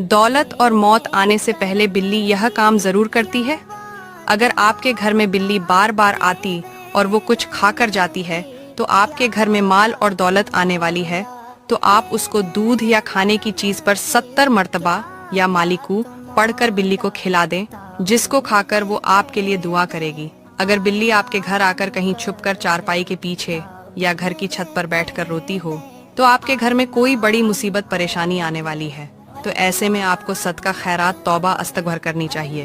दौलत और मौत आने से पहले बिल्ली यह काम जरूर करती है। अगर आपके घर में बिल्ली बार बार आती और वो कुछ खा कर जाती है तो आपके घर में माल और दौलत आने वाली है। तो आप उसको दूध या खाने की चीज पर 70 मर्तबा या मालिकू पढ़कर बिल्ली को खिला दें, जिसको खाकर वो आपके लिए दुआ करेगी। अगर बिल्ली आपके घर आकर कहीं छुपकर चारपाई के पीछे या घर की छत पर बैठकर रोती हो तो आपके घर में कोई बड़ी मुसीबत परेशानी आने वाली है। तो ऐसे में आपको सदका खैरात तौबा अस्तगफर करनी चाहिए।